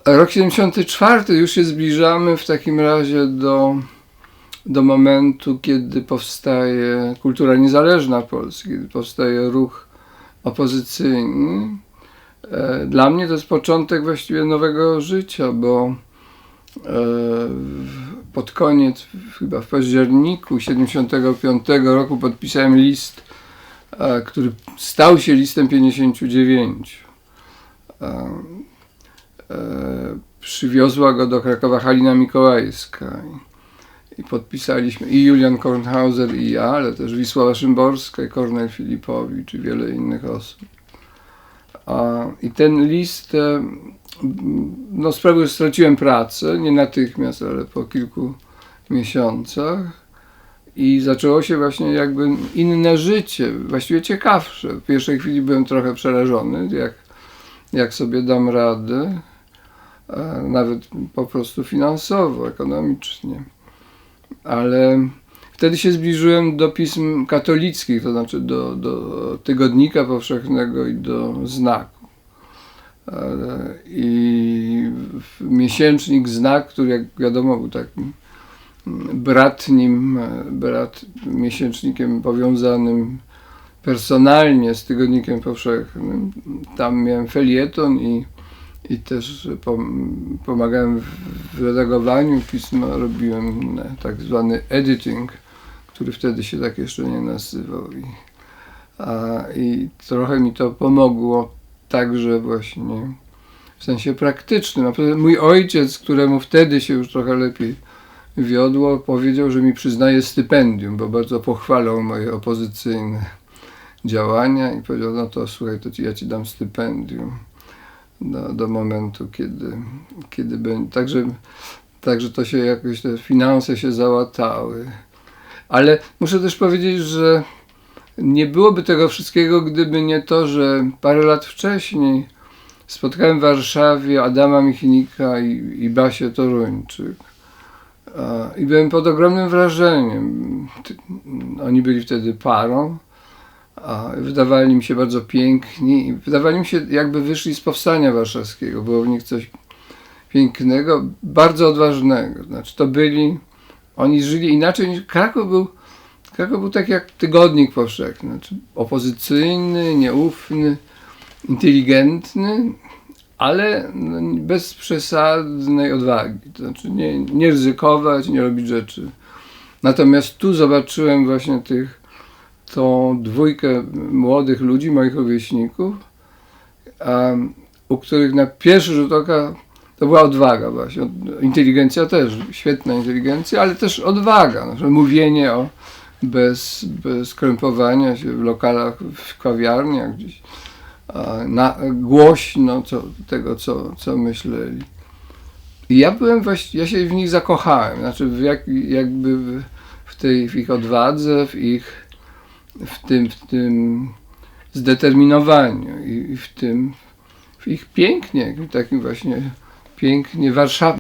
Rok 74, już się zbliżamy w takim razie do momentu, kiedy powstaje kultura niezależna w Polsce, kiedy powstaje ruch opozycyjny. Dla mnie to jest początek właściwie nowego życia, bo pod koniec, chyba w październiku 75 roku podpisałem list, który stał się listem 59. Przywiozła go do Krakowa Halina Mikołajska i podpisaliśmy i Julian Kornhauser i ja, ale też Wisława Szymborska i Kornel Filipowicz i wiele innych osób. I ten list sprawił, że straciłem pracę, nie natychmiast, ale po kilku miesiącach i zaczęło się właśnie jakby inne życie, właściwie ciekawsze. W pierwszej chwili byłem trochę przerażony, jak sobie dam radę, nawet po prostu finansowo, ekonomicznie. Ale wtedy się zbliżyłem do pism katolickich, to znaczy do Tygodnika Powszechnego i do Znaku. I miesięcznik Znak, który jak wiadomo był takim miesięcznikiem powiązanym personalnie z Tygodnikiem Powszechnym. Tam miałem felieton i też pomagałem w redagowaniu pisma, robiłem tak zwany editing, który wtedy się tak jeszcze nie nazywał. I trochę mi to pomogło także właśnie w sensie praktycznym. A potem mój ojciec, któremu wtedy się już trochę lepiej wiodło, powiedział, że mi przyznaje stypendium, bo bardzo pochwalał moje opozycyjne działania i powiedział, no to słuchaj, to ja ci dam stypendium do momentu, kiedy będzie. Także to się jakoś, te finanse się załatały. Ale muszę też powiedzieć, że nie byłoby tego wszystkiego, gdyby nie to, że parę lat wcześniej spotkałem w Warszawie Adama Michnika i Basię Toruńczyk. I byłem pod ogromnym wrażeniem. Oni byli wtedy parą. Wydawali mi się bardzo piękni i wydawali mi się, jakby wyszli z Powstania Warszawskiego. Było w nich coś pięknego, bardzo odważnego. Znaczy oni żyli inaczej niż Kraków był tak jak Tygodnik Powszechny, znaczy opozycyjny, nieufny, inteligentny, ale bez przesadnej odwagi. To znaczy nie ryzykować, nie robić rzeczy. Natomiast tu zobaczyłem właśnie tą dwójkę młodych ludzi, moich rówieśników, u których na pierwszy rzut oka to była odwaga właśnie. Inteligencja też, świetna inteligencja, ale też odwaga. Znaczy mówienie bez krępowania się w lokalach, w kawiarniach gdzieś, głośno tego, co myśleli. I ja się w nich zakochałem, znaczy w ich odwadze, w tym zdeterminowaniu i w ich pięknie, takim właśnie pięknie